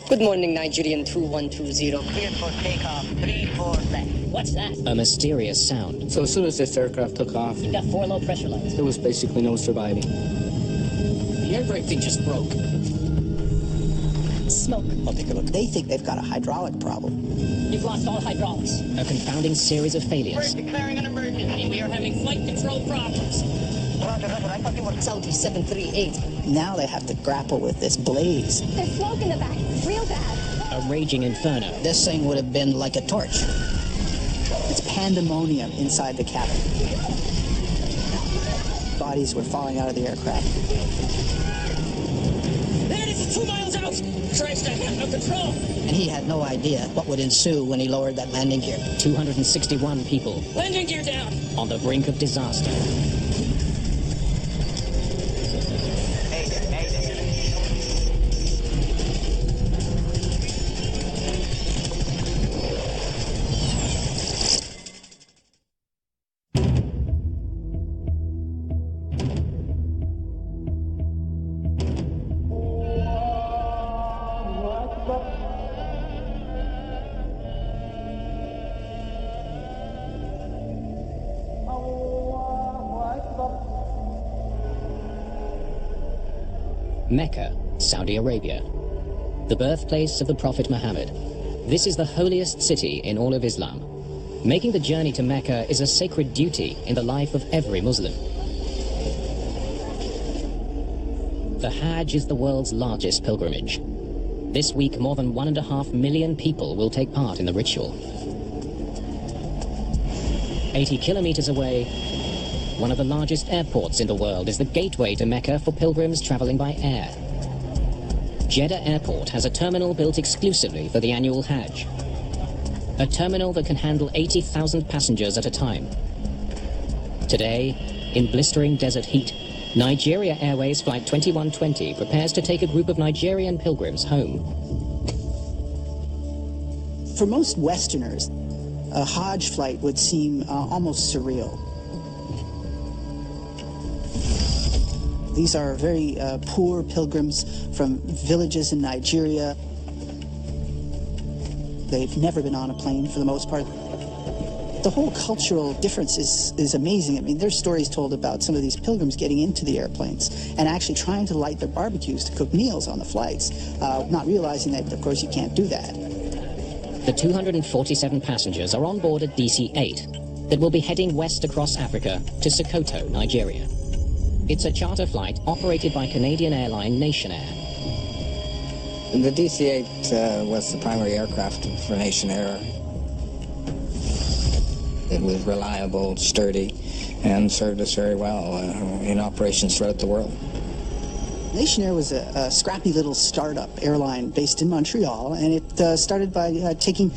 Good morning, Nigerian 2120. Cleared for takeoff, 3-4 left. What's that? A mysterious sound. So as soon as this aircraft took off, You got 4 low pressure lines. there was basically no surviving. The air brake thing just broke. Smoke. I'll take a look. They think they've got a hydraulic problem. You've lost all hydraulics. A confounding series of failures. Declaring an emergency. We are having flight control problems. Roger, I thought you were... Saudi 738. Now they have to grapple with this blaze. There's smoke in the back, real bad. A raging inferno. This thing would have been like a torch. It's pandemonium inside the cabin. Bodies were falling out of the aircraft. There it is, 2 miles out. Tries to have no control. And he had no idea what would ensue when he lowered that landing gear. 261 people Landing gear down. on the brink of disaster. Mayday. Mecca, Saudi Arabia. The birthplace of the Prophet Muhammad. This is the holiest city in all of Islam. Making the journey to Mecca is a sacred duty in the life of every Muslim. The Hajj is the world's largest pilgrimage. This week, more than 1.5 million people will take part in the ritual. 80 kilometers away, one of the largest airports in the world is the gateway to Mecca for pilgrims traveling by air. Jeddah Airport has a terminal built exclusively for the annual Hajj. A terminal that can handle 80,000 passengers at a time. Today, in blistering desert heat, Nigeria Airways Flight 2120 prepares to take a group of Nigerian pilgrims home. For most Westerners, a Hajj flight would seem almost surreal. These are very poor pilgrims from villages in Nigeria. They've never been on a plane for the most part. The whole cultural difference is amazing. I mean, there's stories told about some of these pilgrims getting into the airplanes and actually trying to light their barbecues to cook meals on the flights, not realizing that, of course, you can't do that. The 247 passengers are on board a DC-8 that will be heading west across Africa to Sokoto, Nigeria. It's a charter flight operated by Canadian airline Nation Air. The DC-8 was the primary aircraft for Nation Air. It was reliable, sturdy, and served us very well in operations throughout the world. Nation Air was a scrappy little startup airline based in Montreal, and it started by taking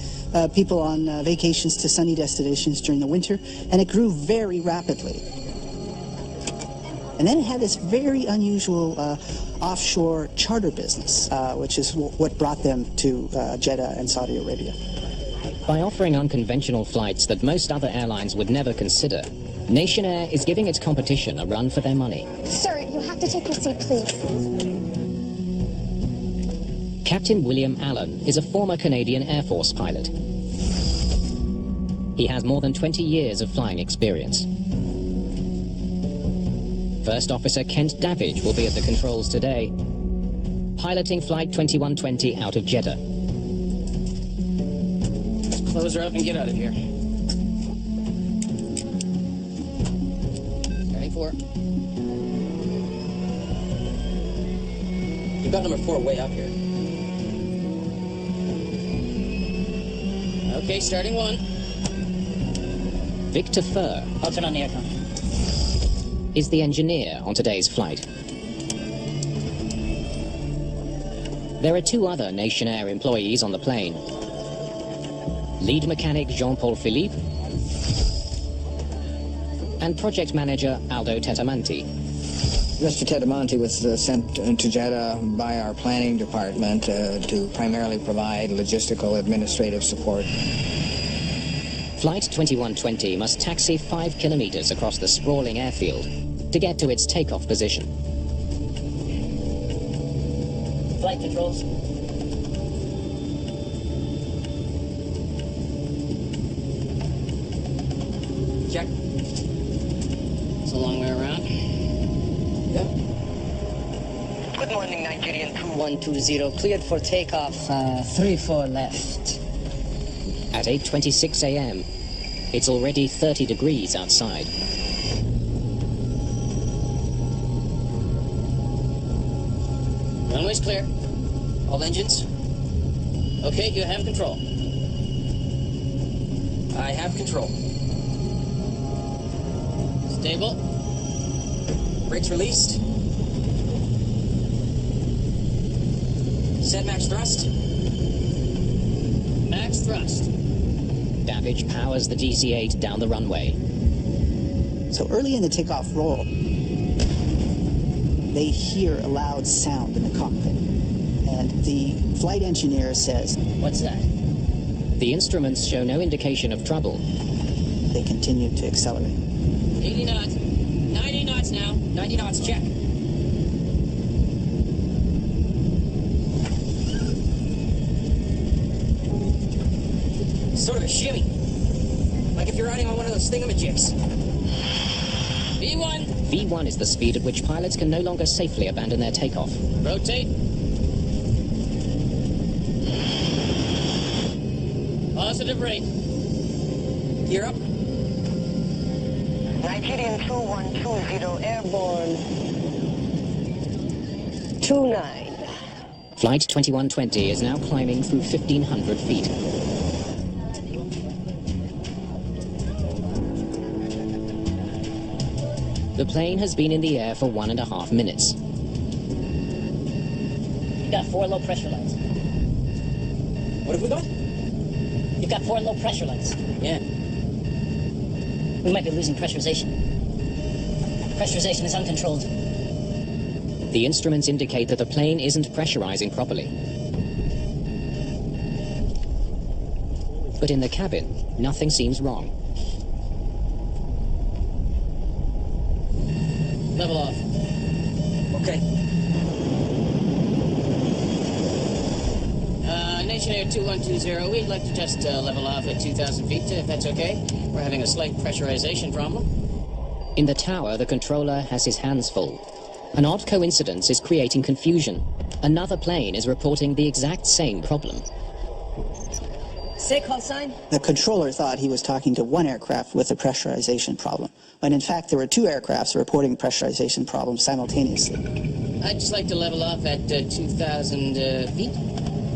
people on vacations to sunny destinations during the winter, and it grew very rapidly. And then it had this very unusual offshore charter business, which is what brought them to Jeddah and Saudi Arabia. By offering unconventional flights that most other airlines would never consider, Nation Air is giving its competition a run for their money. Sir, you have to take your seat, please. Captain William Allen is a former Canadian Air Force pilot. He has more than 20 years of flying experience. First Officer Kent Davidge will be at the controls today, piloting Flight 2120 out of Jeddah. Close her up and get out of here. Ready for it. You've got number 4 way up here. Okay, starting 1. Victor Furr I'll turn on the aircon. is the engineer on today's flight. There are 2 other Nation Air employees on the plane. Lead mechanic Jean-Paul Philippe and project manager Aldo Tetamanti. Mr. Tetamanti was sent to Jeddah by our planning department to primarily provide logistical administrative support. Flight 2120 must taxi 5 kilometers across the sprawling airfield to get to its takeoff position. Flight controls. check. It's a long way around. Yeah. Good morning, Nigerian 2120, cleared for takeoff. 34 left. At 8:26 a.m., it's already 30 degrees outside. Runway's clear. All engines. Okay, you have control. I have control. Stable. Brakes released. Set max thrust. Max thrust. Davidge powers the DC-8 down the runway. So early in the takeoff roll, they hear a loud sound in the cockpit. And the flight engineer says, What's that? The instruments show no indication of trouble. they continue to accelerate. 80 knots. 90 knots now. 90 knots, check. Sort of a shimmy. Like if you're riding on one of those thingamajigs. V1. V1 is the speed at which pilots can no longer safely abandon their takeoff. Rotate. Positive rate. Gear up. Nigerian 2120, Airborne 29. Flight 2120 is now climbing through 1,500 feet. The plane has been in the air for 1.5 minutes. You've got 4 low pressure lights. What have we got? You've got 4 low pressure lights. Yeah. We might be losing pressurization. Pressurization is uncontrolled. The instruments indicate that the plane isn't pressurizing properly. But in the cabin, nothing seems wrong. Level off. Okay. Nation Air 2120, we'd like to just level off at 2,000 feet, if that's okay. We're having a slight pressurization problem. In the tower, the controller has his hands full. An odd coincidence is creating confusion. Another plane is reporting the exact same problem. Say call sign. The controller thought he was talking to one aircraft with a pressurization problem, when in fact there were 2 aircrafts reporting pressurization problems simultaneously. I'd just like to level off at 2,000 feet.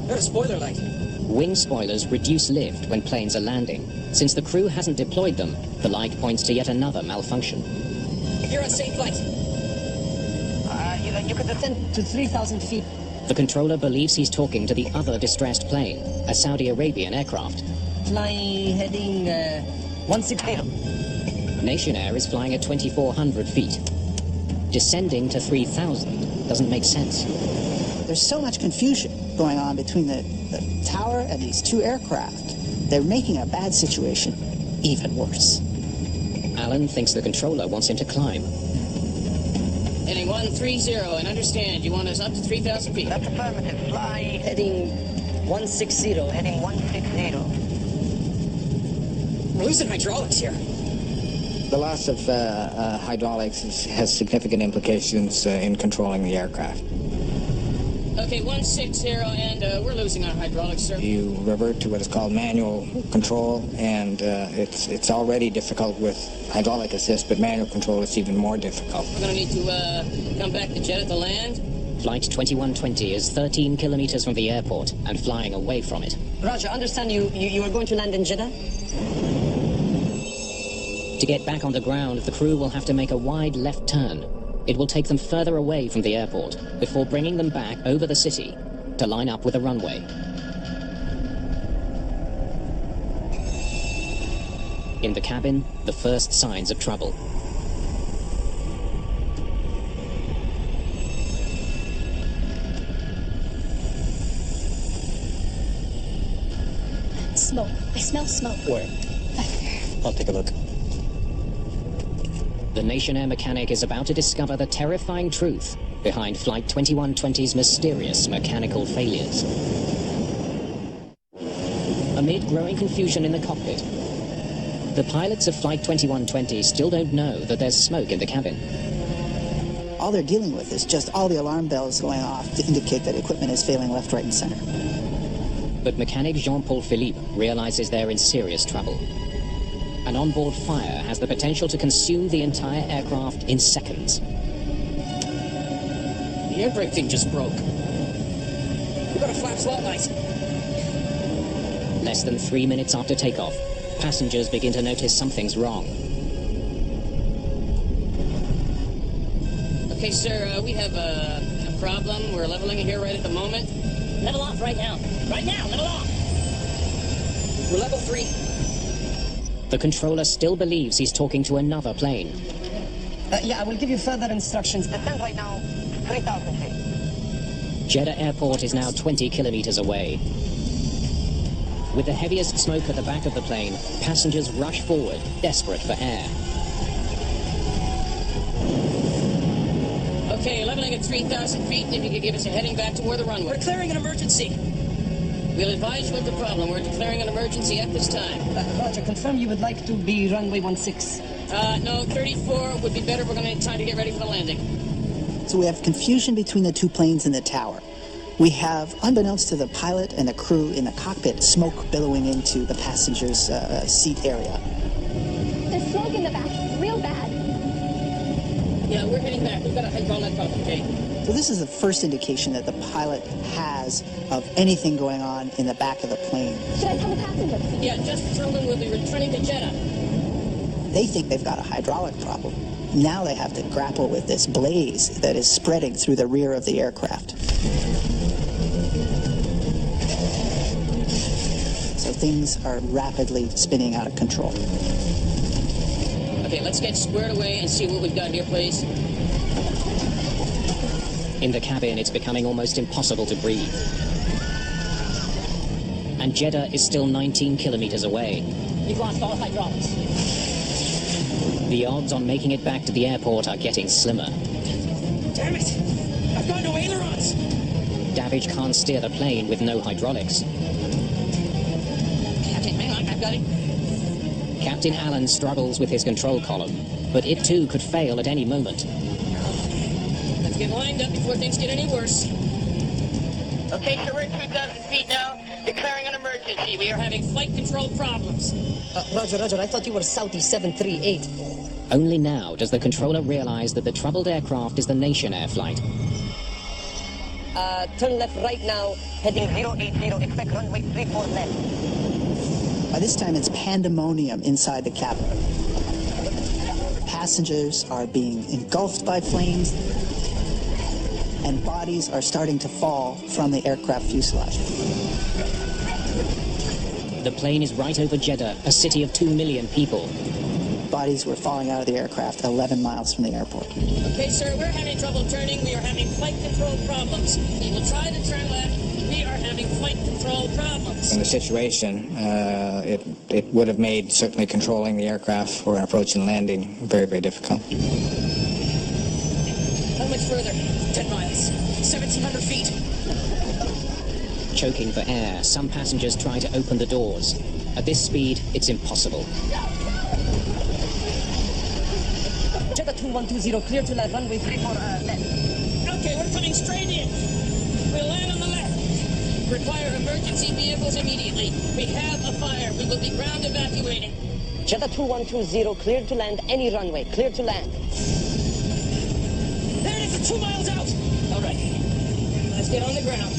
There's a spoiler light. Wing spoilers reduce lift when planes are landing. Since the crew hasn't deployed them, the light points to yet another malfunction. You're on safe flight. You could Descend to 3,000 feet. The controller believes he's talking to the other distressed plane, a Saudi Arabian aircraft. Fly heading 160. Nation Air is flying at 2,400 feet. Descending to 3,000 doesn't make sense. There's so much confusion going on between the tower and these 2 aircraft. They're making a bad situation even worse. Alan thinks the controller wants him to climb. Heading 130, and understand you want us up to 3,000 feet. That's affirmative. Fly. Heading 160. Heading 160. We're losing hydraulics here. The loss of hydraulics has significant implications in controlling the aircraft. Okay, 160, and we're losing our hydraulics, sir. You revert to what is called manual control, and it's already difficult with hydraulic assist, but manual control is even more difficult. We're going to need to come back to Jeddah to land. Flight 2120 is 13 kilometers from the airport and flying away from it. Roger, understand you are going to land in Jeddah? To get back on the ground, the crew will have to make a wide left turn. It will take them further away from the airport before bringing them back over the city to line up with the runway. In the cabin, the first signs of trouble. Smoke. I smell smoke. Where? I'll take a look. The Nation Air mechanic is about to discover the terrifying truth behind Flight 2120's mysterious mechanical failures. Amid growing confusion in the cockpit, The pilots of Flight 2120 still don't know that there's smoke in the cabin. All they're dealing with is just all the alarm bells going off to indicate that equipment is failing left, right, and center. But mechanic Jean-Paul Philippe realizes they're in serious trouble. An onboard fire has the potential to consume the entire aircraft in seconds. The air brake thing just broke. We got a flat slot light. Less than 3 minutes after takeoff, passengers begin to notice something's wrong. Okay, sir, we have a problem. We're leveling here right at the moment. Level off right now. Right now, level off. We're level 3. The controller still believes he's talking to another plane. Yeah, I will give you further instructions. Descend right now, 3,000 feet. Jeddah Airport is now 20 kilometers away. With the heaviest smoke at the back of the plane, passengers rush forward, desperate for air. Okay, leveling at 3,000 feet. If you could give us a heading back toward the runway. We're declaring an emergency. We'll advise you of the problem. We're declaring an emergency at this time. Roger, confirm you would like to be runway 16. No, 34 would be better. We're going to need time to get ready for the landing. So we have confusion between the two planes in the tower. We have, unbeknownst to the pilot and the crew in the cockpit, smoke billowing into the passenger's seat area. There's smoke in the back, real bad. Yeah, we're heading back. We've got a hydraulic problem, okay? So this is the first indication that the pilot has of anything going on in the back of the plane. Should I tell the passengers? Yeah, just tell them we'll be returning to Jeddah. They think they've got a hydraulic problem. Now they have to grapple with this blaze that is spreading through the rear of the aircraft. So things are rapidly spinning out of control. Okay, let's get squared away and see what we've got here, please. In the cabin, it's becoming almost impossible to breathe. And Jeddah is still 19 kilometers away. We've lost all hydraulics. The odds on making it back to the airport are getting slimmer. Damn it! I've gone to ailerons! Davidge can't steer the plane with no hydraulics. Captain, hang on, I've got it. Captain Allen struggles with his control column, but it too could fail at any moment. Let's get lined up before things get any worse. Okay, so we're at 2,000 feet now, declaring an emergency. We are having flight control problems. Roger, I thought you were Saudi 738. Only now does the controller realize that the troubled aircraft is the Nation Air flight. Turn left right now, Heading 080, expect runway 34 left. By this time, it's pandemonium inside the cabin. Passengers are being engulfed by flames, and bodies are starting to fall from the aircraft fuselage. The plane is right over Jeddah, a city of 2 million people. Bodies were falling out of the aircraft 11 miles from the airport. Okay, sir, we're having trouble turning. We are having flight control problems. We will try to turn left. We are having flight control problems. In the situation, it would have made certainly controlling the aircraft for an approach and landing very, very difficult. How much further? 10 miles. 1,700 feet. Choking for air, some passengers try to open the doors. At this speed, it's impossible. Jeddah 2120, clear to land, runway 34 left. Okay, we're coming straight in. We'll land on the left. Require emergency vehicles immediately. We have a fire. We will be ground evacuating. Jeddah 2120, clear to land, any runway, clear to land. There it is, 2 miles out. All right, let's get on the ground.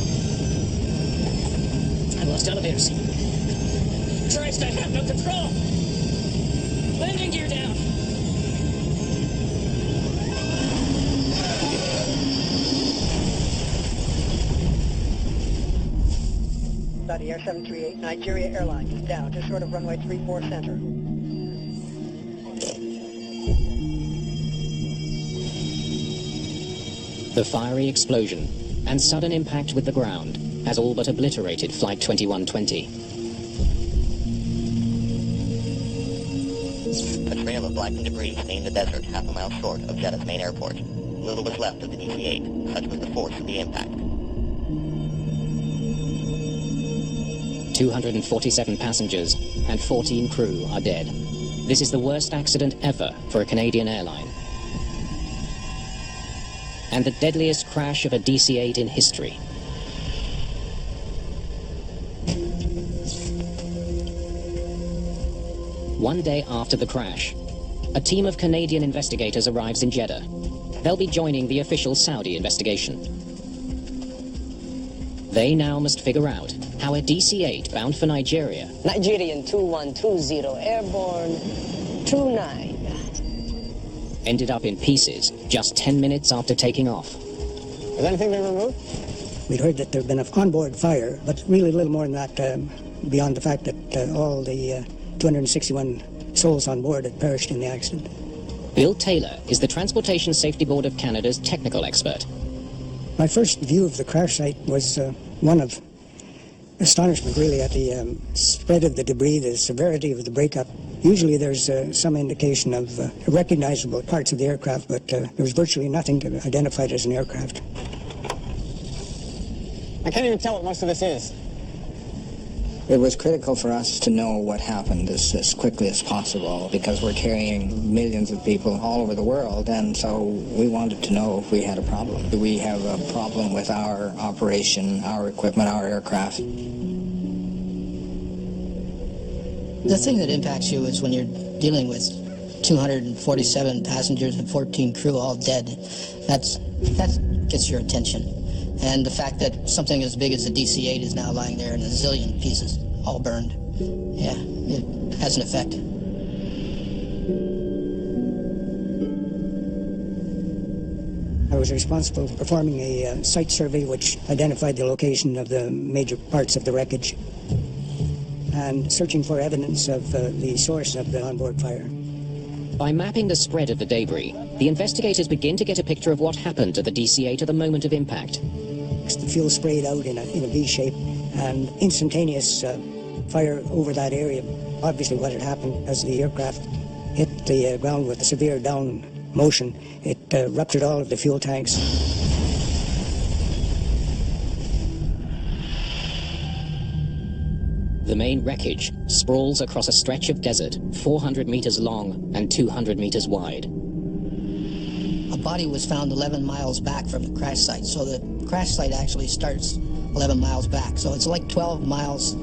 I lost elevators. Christ, I have no control. Landing gear down. Saudi Air 738, Nigeria Airlines, down to short of runway 34 center. The fiery explosion and sudden impact with the ground has all but obliterated Flight 2120. A trail of blackened debris stained the desert half a mile short of Jeddah's main airport. Little was left of the DC-8. Such was the force of the impact. 247 passengers and 14 crew are dead. This is the worst accident ever for a Canadian airline. And the deadliest crash of a DC-8 in history. One day after the crash, a team of Canadian investigators arrives in Jeddah. They'll be joining the official Saudi investigation. They now must figure out how a DC-8 bound for Nigeria, Nigerian 2120, airborne 29. ended up in pieces just 10 minutes after taking off. Has anything been removed? We'd heard that there had been an onboard fire, but really a little more than that, beyond the fact that all the 261 souls on board had perished in the accident. Bill Taylor is the Transportation Safety Board of Canada's technical expert. My first view of the crash site was one of astonishment, really, at the spread of the debris, the severity of the breakup. Usually there's some indication of recognizable parts of the aircraft, but there was virtually nothing identified as an aircraft. I can't even tell what most of this is. It was critical for us to know what happened as quickly as possible because we're carrying millions of people all over the world, and so we wanted to know if we had a problem. Do we have a problem with our operation, our equipment, our aircraft? The thing that impacts you is when you're dealing with 247 passengers and 14 crew all dead. That gets your attention. And the fact that something as big as a DC-8 is now lying there in a zillion pieces, all burned, yeah, it has an effect. I was responsible for performing a site survey which identified the location of the major parts of the wreckage and searching for evidence of the source of the onboard fire. By mapping the spread of the debris, the investigators begin to get a picture of what happened to the DC-8 at the moment of impact. The fuel sprayed out in a V shape and instantaneous fire over that area. Obviously what had happened as the aircraft hit the ground with a severe down motion, it ruptured all of the fuel tanks. The main wreckage sprawls across a stretch of desert 400 meters long and 200 meters wide. A body was found 11 miles back from the crash site, so the crash site actually starts 11 miles back. So it's like 12 miles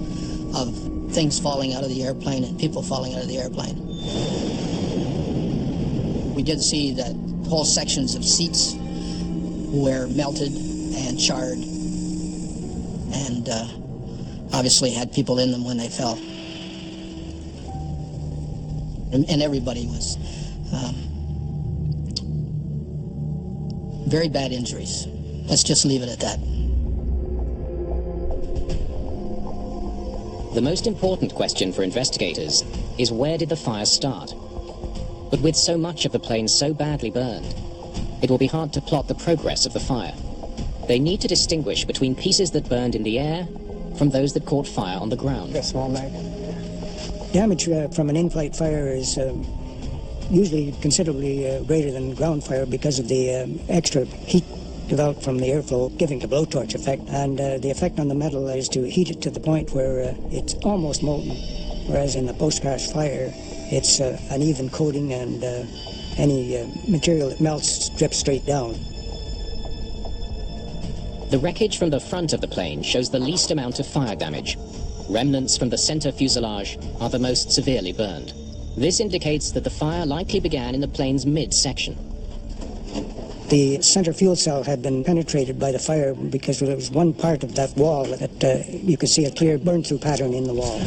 of things falling out of the airplane and people falling out of the airplane. We did see that whole sections of seats were melted and charred and obviously had people in them when they fell. And everybody was very bad injuries. Let's just leave it at that. The most important question for investigators is where did the fire start? But with so much of the plane so badly burned, it will be hard to plot the progress of the fire. They need to distinguish between pieces that burned in the air from those that caught fire on the ground. A small mag. Damage from an in-flight fire is usually considerably greater than ground fire because of the extra heat developed from the airflow, giving the blowtorch effect. And the effect on the metal is to heat it to the point where it's almost molten, whereas in the post-crash fire, it's an even coating and any material that melts drips straight down. The wreckage from the front of the plane shows the least amount of fire damage. Remnants from the center fuselage are the most severely burned. This indicates that the fire likely began in the plane's mid-section. The center fuel cell had been penetrated by the fire because there was one part of that wall that you could see a clear burn-through pattern in the wall.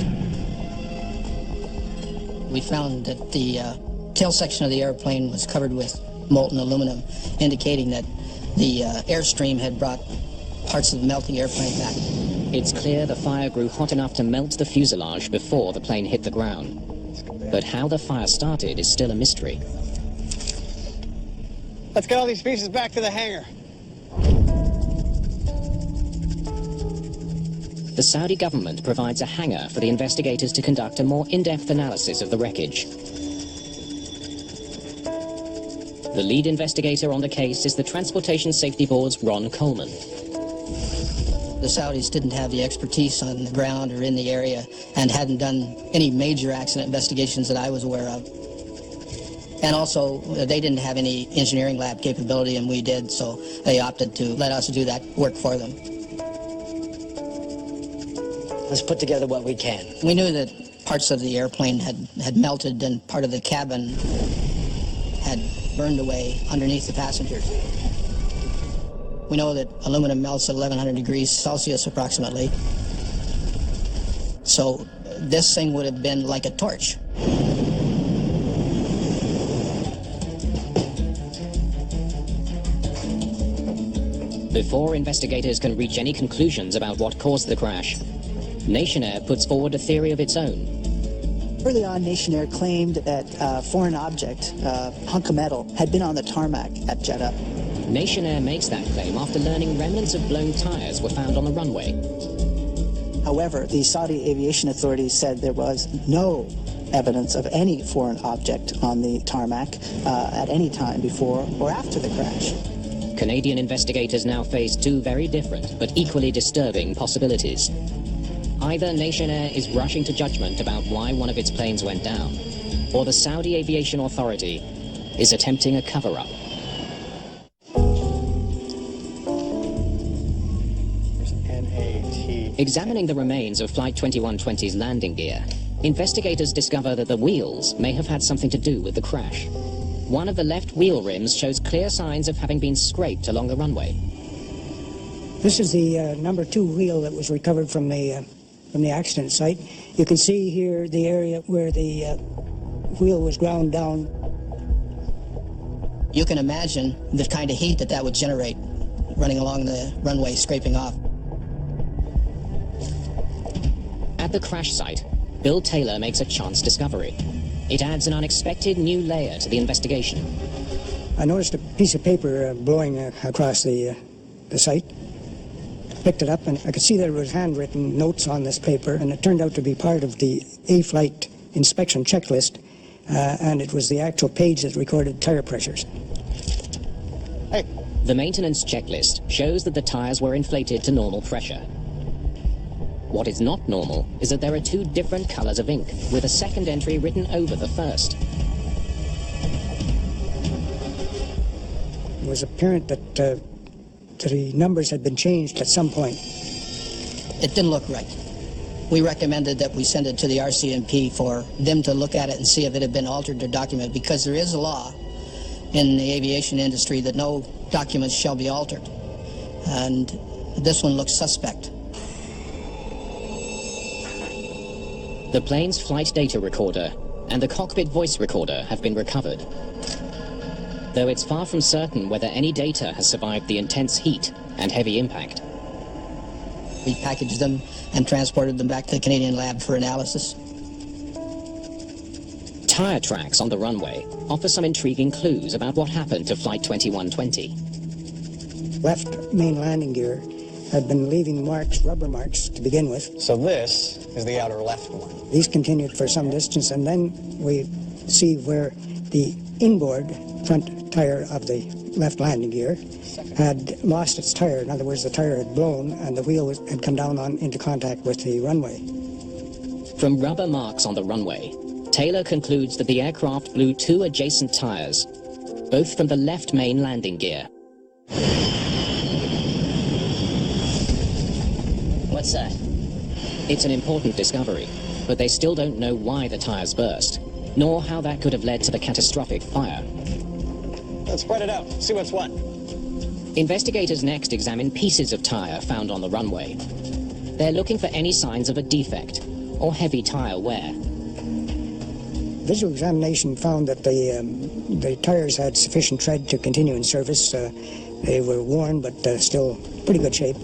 We found that the tail section of the airplane was covered with molten aluminum, indicating that the airstream had brought parts of the melting airplane back. It's clear the fire grew hot enough to melt the fuselage before the plane hit the ground. But how the fire started is still a mystery. Let's get all these pieces back to the hangar. The Saudi government provides a hangar for the investigators to conduct a more in-depth analysis of the wreckage. The lead investigator on the case is the Transportation Safety Board's Ron Coleman. The Saudis didn't have the expertise on the ground or in the area and hadn't done any major accident investigations that I was aware of. And also, they didn't have any engineering lab capability, and we did, so they opted to let us do that work for them. Let's put together what we can. We knew that parts of the airplane had melted and part of the cabin had burned away underneath the passengers. We know that aluminum melts at 1100 degrees Celsius approximately. So this thing would have been like a torch. Before investigators can reach any conclusions about what caused the crash, Nationair puts forward a theory of its own. Early on, Nationair claimed that a foreign object, a hunk of metal, had been on the tarmac at Jeddah. Nationair makes that claim after learning remnants of blown tires were found on the runway. However, the Saudi aviation authorities said there was no evidence of any foreign object on the tarmac at any time before or after the crash. Canadian investigators now face two very different but equally disturbing possibilities. Either Nationair is rushing to judgment about why one of its planes went down, or the Saudi Aviation Authority is attempting a cover-up. Examining the remains of Flight 2120's landing gear, investigators discover that the wheels may have had something to do with the crash. One of the left wheel rims shows clear signs of having been scraped along the runway. This is the number 2 wheel that was recovered from the accident site. You can see here the area where the wheel was ground down. You can imagine the kind of heat that would generate running along the runway, scraping off. At the crash site, Bill Taylor makes a chance discovery. It adds an unexpected new layer to the investigation. I noticed a piece of paper blowing across the site. Picked it up, and I could see there was handwritten notes on this paper, and it turned out to be part of the A-flight inspection checklist, and it was the actual page that recorded tire pressures. Hey. The maintenance checklist shows that the tires were inflated to normal pressure. What is not normal is that there are two different colors of ink, with a second entry written over the first. It was apparent that the numbers had been changed at some point. It didn't look right. We recommended that we send it to the RCMP for them to look at it and see if it had been altered or documented, because there is a law in the aviation industry that no documents shall be altered. And this one looks suspect. The plane's flight data recorder and the cockpit voice recorder have been recovered, though it's far from certain whether any data has survived the intense heat and heavy impact. We packaged them and transported them back to the Canadian lab for analysis. Tire tracks on the runway offer some intriguing clues about what happened to Flight 2120. Left main landing gear had been leaving marks, rubber marks, to begin with. So this is the outer left one. These continued for some distance, and then we see where the inboard front tire of the left landing gear had lost its tire. In other words, the tire had blown, and the wheel had come down into contact with the runway. From rubber marks on the runway, Taylor concludes that the aircraft blew two adjacent tires, both from the left main landing gear. What's that? It's an important discovery, but they still don't know why the tires burst, nor how that could have led to the catastrophic fire. Let's spread it out, see what's what. Investigators next examine pieces of tire found on the runway. They're looking for any signs of a defect or heavy tire wear. Visual examination found that the tires had sufficient tread to continue in service. They were worn, but still pretty good shape.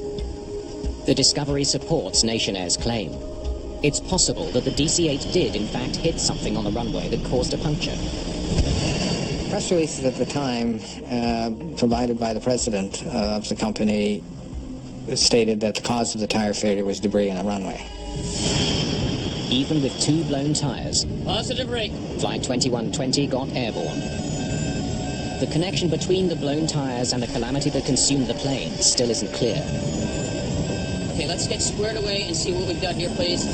The discovery supports Nationair's claim. It's possible that the DC-8 did, in fact, hit something on the runway that caused a puncture. Press releases at the time provided by the president of the company stated that the cause of the tire failure was debris on the runway. Even with two blown tires, Positive rate. Flight 2120 got airborne. The connection between the blown tires and the calamity that consumed the plane still isn't clear. Okay, let's get squared away and see what we've got here, please.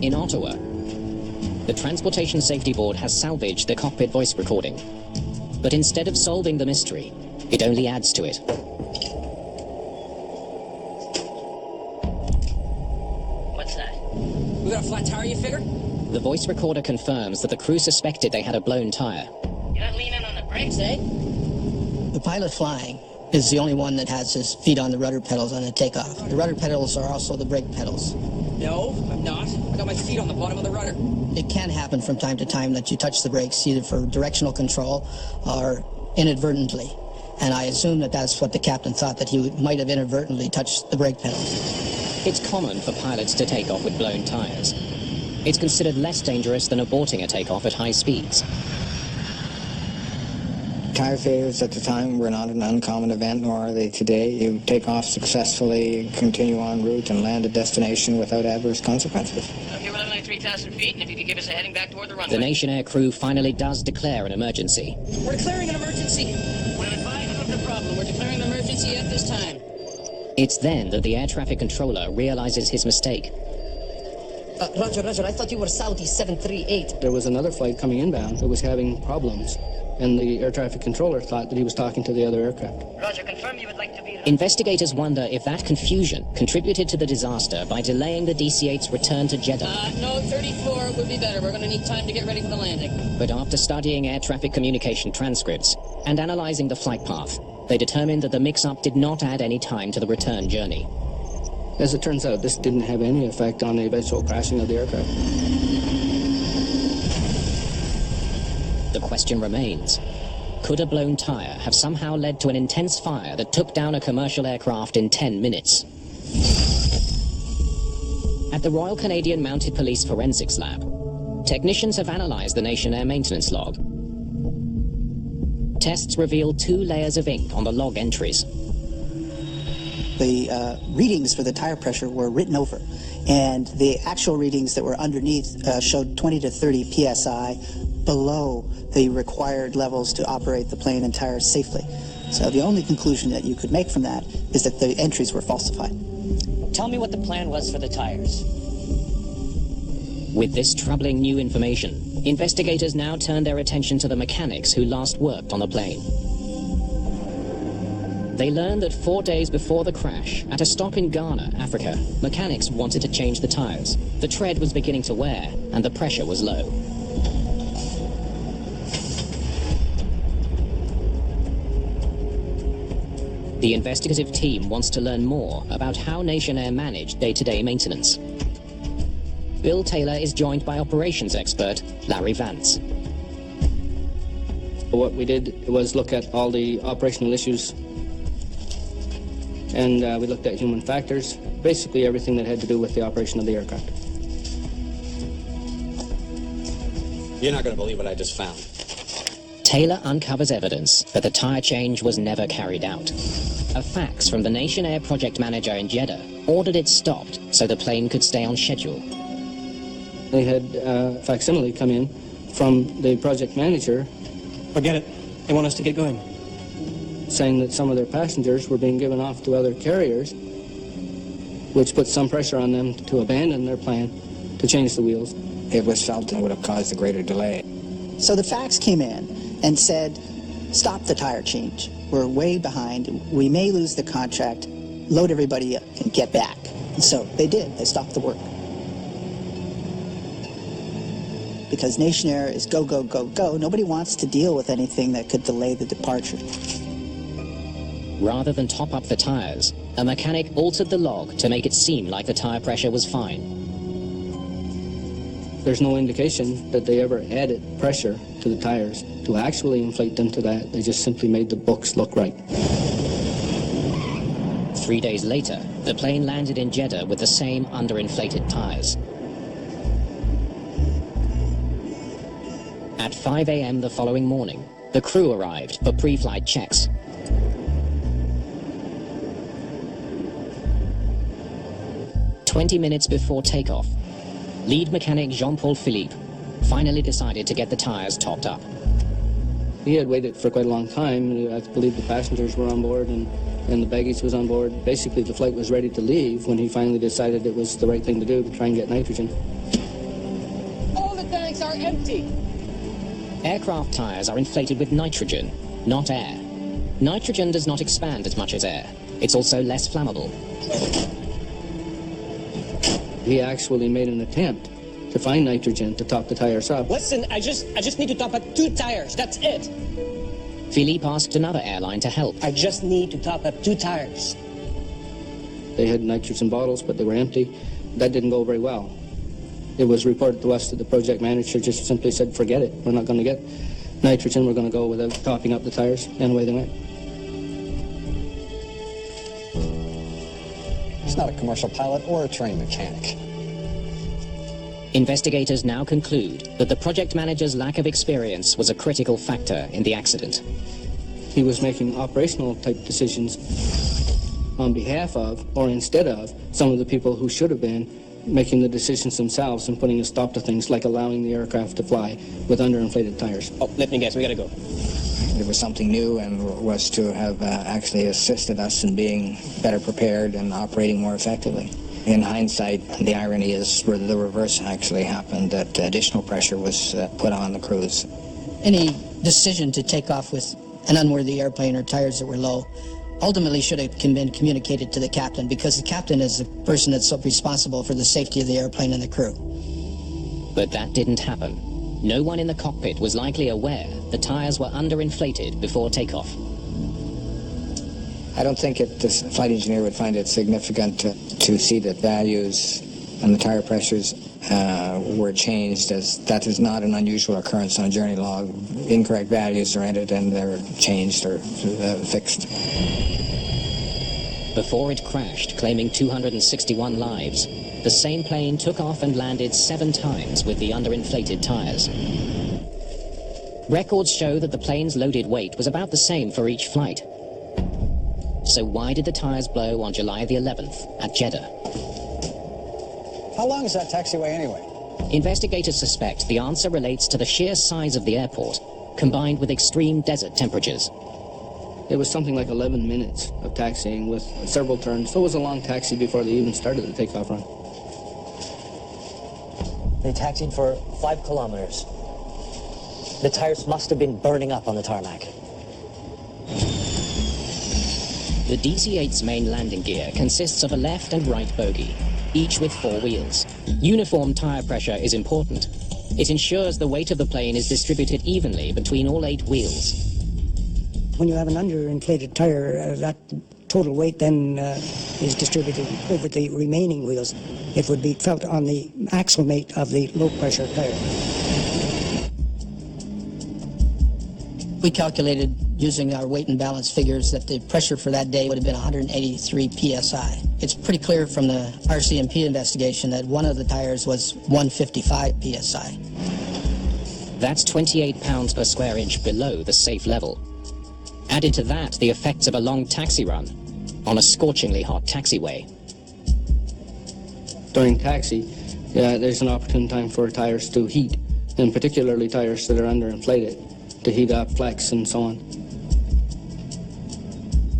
In Ottawa, the Transportation Safety Board has salvaged the cockpit voice recording. But instead of solving the mystery, it only adds to it. What's that? We got a flat tire, you figure? The voice recorder confirms that the crew suspected they had a blown tire. You're not leaning on the brakes, eh? The pilot flying is the only one that has his feet on the rudder pedals on the takeoff. The rudder pedals are also the brake pedals. No, I'm not. I got my feet on the bottom of the rudder. It can happen from time to time that you touch the brakes either for directional control or inadvertently. And I assume that that's what the captain thought, that he might have inadvertently touched the brake pedals. It's common for pilots to take off with blown tires. It's considered less dangerous than aborting a takeoff at high speeds. Tire failures at the time were not an uncommon event, nor are they today. You take off successfully, continue en route, and land at destination without adverse consequences. Okay, we're only 3,000 feet, and if you could give us a heading back toward the runway. The Nation Air crew finally does declare an emergency. We're declaring an emergency. We're advised of the problem. We're declaring an emergency at this time. It's then that the air traffic controller realizes his mistake. Roger, I thought you were Saudi 738. There was another flight coming inbound that was having problems, and the air traffic controller thought that he was talking to the other aircraft. Roger, confirm you would like to be... Investigators wonder if that confusion contributed to the disaster by delaying the DC-8's return to Jeddah. No, 34 would be better. We're going to need time to get ready for the landing. But after studying air traffic communication transcripts and analyzing the flight path, they determined that the mix-up did not add any time to the return journey. As it turns out, this didn't have any effect on the eventual crashing of the aircraft. The question remains, could a blown tire have somehow led to an intense fire that took down a commercial aircraft in 10 minutes? At the Royal Canadian Mounted Police Forensics Lab, technicians have analyzed the Nation Air maintenance log. Tests reveal 2 layers of ink on the log entries. The readings for the tire pressure were written over, and the actual readings that were underneath showed 20 to 30 psi below the required levels to operate the plane and tires safely. So the only conclusion that you could make from that is that the entries were falsified. Tell me what the plan was for the tires. With this troubling new information, investigators now turn their attention to the mechanics who last worked on the plane. They learned that 4 days before the crash, at a stop in Ghana, Africa, mechanics wanted to change the tires. The tread was beginning to wear, and the pressure was low. The investigative team wants to learn more about how Nation Air managed day-to-day maintenance. Bill Taylor is joined by operations expert Larry Vance. What we did was look at all the operational issues, and we looked at human factors, basically everything that had to do with the operation of the aircraft. You're not going to believe what I just found. Taylor uncovers evidence that the tire change was never carried out. A fax from the Nation Air project manager in Jeddah ordered it stopped so the plane could stay on schedule. They had a facsimile come in from the project manager. Forget it. They want us to get going. Saying that some of their passengers were being given off to other carriers, which put some pressure on them to abandon their plan to change the wheels. It was felt it would have caused a greater delay. So the fax came in and said, stop the tire change. We're way behind. We may lose the contract. Load everybody up and get back. And so they did. They stopped the work. Because Nation Air is go, go, go, go. Nobody wants to deal with anything that could delay the departure. Rather than top up the tires, a mechanic altered the log to make it seem like the tire pressure was fine. There's no indication that they ever added pressure to the tires to actually inflate them to that. They just simply made the books look right. 3 days later, the plane landed in Jeddah with the same underinflated tires. At 5 a.m. the following morning, the crew arrived for pre-flight checks. "20 minutes before takeoff, lead mechanic Jean-Paul Philippe finally decided to get the tires topped up. He had waited for quite a long time. I believe the passengers were on board and the baggage was on board. Basically, the flight was ready to leave when he finally decided it was the right thing to do to try and get nitrogen. All the tanks are empty. Aircraft tires are inflated with nitrogen, not air. Nitrogen does not expand as much as air. It's also less flammable. He actually made an attempt to find nitrogen to top the tires up. Listen, I just need to top up 2 tires. That's it. Philippe asked another airline to help. I just need to top up 2 tires. They had nitrogen bottles, but they were empty. That didn't go very well. It was reported to us that the project manager just simply said, forget it. We're not going to get nitrogen. We're going to go without topping up the tires. And away they went. He's not a commercial pilot or a trained mechanic. Investigators now conclude that the project manager's lack of experience was a critical factor in the accident. He was making operational type decisions on behalf of, or instead of, some of the people who should have been making the decisions themselves and putting a stop to things like allowing the aircraft to fly with underinflated tires. Oh, let me guess, we gotta go. It was something new and was to have actually assisted us in being better prepared and operating more effectively. In hindsight, the irony is where the reverse actually happened, that additional pressure was put on the crews. Any decision to take off with an unworthy airplane or tires that were low ultimately should have been communicated to the captain, because the captain is the person that's responsible for the safety of the airplane and the crew. But that didn't happen. No one in the cockpit was likely aware the tires were underinflated before takeoff. I don't think the flight engineer would find it significant to see that values and the tire pressures were changed, as that is not an unusual occurrence on a journey log. Incorrect values are entered and they're changed or fixed. Before it crashed, claiming 261 lives, the same plane took off and landed 7 times with the underinflated tires. Records show that the plane's loaded weight was about the same for each flight. So why did the tires blow on July the 11th at Jeddah? How long is that taxiway anyway? Investigators suspect the answer relates to the sheer size of the airport, combined with extreme desert temperatures. It was something like 11 minutes of taxiing with several turns. So it was a long taxi before they even started the takeoff run. They taxied for 5 kilometers. The tires must have been burning up on the tarmac. The DC-8's main landing gear consists of a left and right bogie, each with 4 wheels. Uniform tire pressure is important. It ensures the weight of the plane is distributed evenly between all 8 wheels. When you have an underinflated tire, that total weight then is distributed over the remaining wheels. It would be felt on the axle mate of the low-pressure tire. We calculated, using our weight and balance figures, that the pressure for that day would have been 183 psi. It's pretty clear from the RCMP investigation that one of the tires was 155 psi. That's 28 pounds per square inch below the safe level. Added to that, the effects of a long taxi run on a scorchingly hot taxiway. During taxi, there's an opportune time for tires to heat, and particularly tires that are underinflated, to heat up, flex, and so on.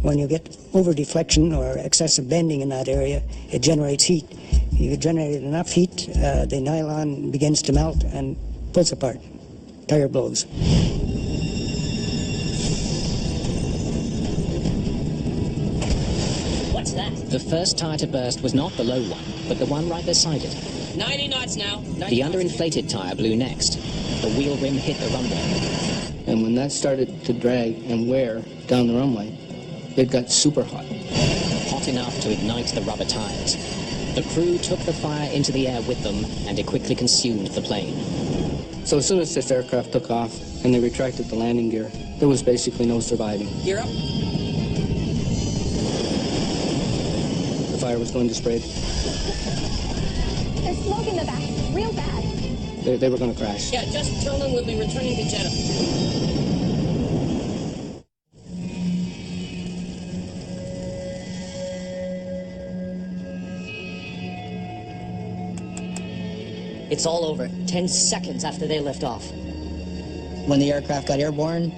When you get over-deflection or excessive bending in that area, it generates heat. You generate enough heat, the nylon begins to melt and pulls apart. Tire blows. What's that? The first tire to burst was not the low one, but the one right beside it. 90 knots now. The underinflated tire blew next. The wheel rim hit the runway. And when that started to drag and wear down the runway, it got super hot. Hot enough to ignite the rubber tires. The crew took the fire into the air with them, and it quickly consumed the plane. So as soon as this aircraft took off and they retracted the landing gear, there was basically no surviving. Gear up. The fire was going to spread. There's smoke in the back, real bad. They were going to crash. Yeah, just tell them we'll be returning to Jeddah. It's all over 10 seconds after they lift off. When the aircraft got airborne,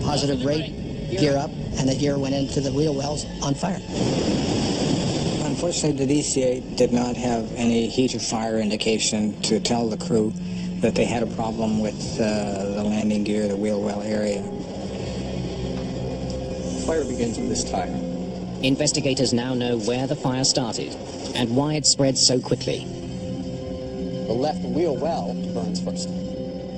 positive rate, gear up, and the gear went into the wheel wells on fire. Unfortunately, the DC-8 did not have any heat or fire indication to tell the crew that they had a problem with the landing gear, the wheel well area. Fire begins with this tire. Investigators now know where the fire started and why it spread so quickly. The left wheel well burns first.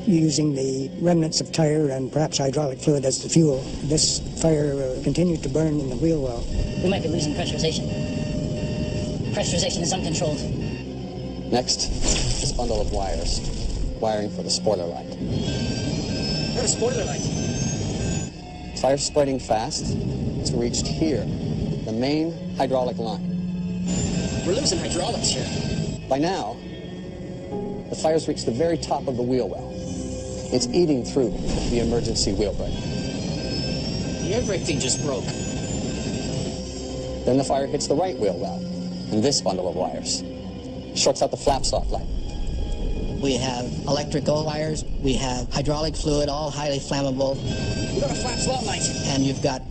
Using the remnants of tire and perhaps hydraulic fluid as the fuel, this fire continued to burn in the wheel well. We might be losing pressurization. Pressurization is uncontrolled. Next, this bundle of wires. Wiring for the spoiler light. What a spoiler light. Fire spreading fast. It's reached here, the main hydraulic line. We're losing hydraulics here. By now, the fire's reached the very top of the wheel well. It's eating through the emergency wheel brake. The air brake thing just broke. Then the fire hits the right wheel well, and this bundle of wires shorts out the flap soft light. We have electrical wires, we have hydraulic fluid, all highly flammable. We got a flap slot light. And you've got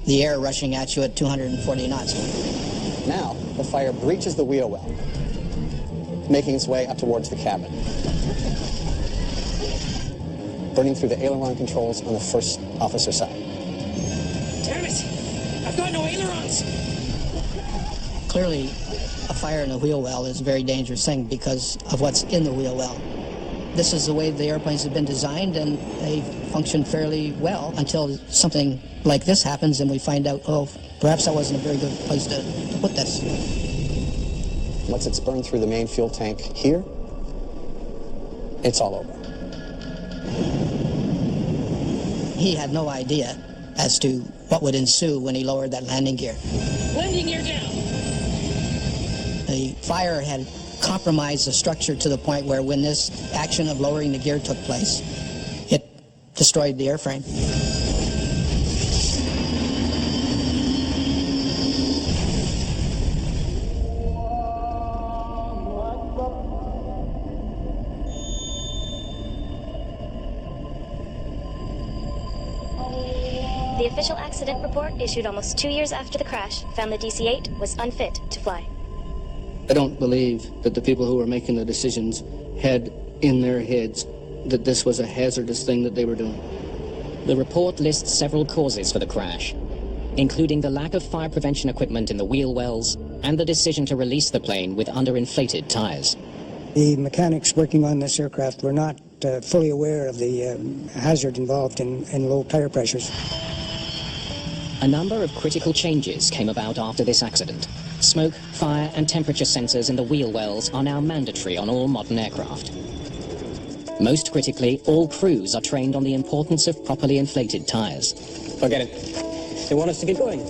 the air rushing at you at 240 knots. Now, the fire breaches the wheel well, making its way up towards the cabin, burning through the aileron controls on the first officer's side. Damn it! I've got no ailerons! Clearly, a fire in a wheel well is a very dangerous thing because of what's in the wheel well. This is the way the airplanes have been designed, and they function fairly well until something like this happens and we find out, oh, perhaps that wasn't a very good place to put this. Once it's burned through the main fuel tank here, it's all over. He had no idea as to what would ensue when he lowered that landing gear. Landing gear down! The fire had compromised the structure to the point where when this action of lowering the gear took place, it destroyed the airframe. The official accident report, issued almost 2 years after the crash, found the DC-8 was unfit to fly. I don't believe that the people who were making the decisions had in their heads that this was a hazardous thing that they were doing. The report lists several causes for the crash, including the lack of fire prevention equipment in the wheel wells and the decision to release the plane with underinflated tires. The mechanics working on this aircraft were not fully aware of the hazard involved in low tire pressures. A number of critical changes came about after this accident. Smoke, fire, and temperature sensors in the wheel wells are now mandatory on all modern aircraft. Most critically, all crews are trained on the importance of properly inflated tires. Forget it. They want us to get going.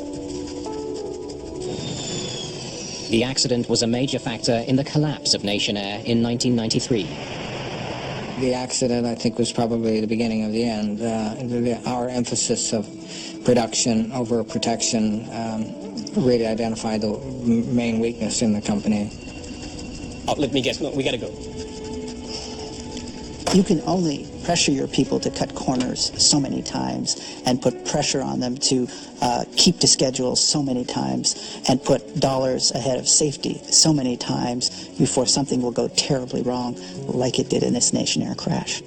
The accident was a major factor in the collapse of Nation Air in 1993. The accident, I think, was probably the beginning of the end. Our emphasis of production over protection really identified the main weakness in the company. Oh, let me guess. No, we gotta go. You can only pressure your people to cut corners so many times and put pressure on them to keep to schedule so many times and put dollars ahead of safety so many times before something will go terribly wrong like it did in this Nation Air crash.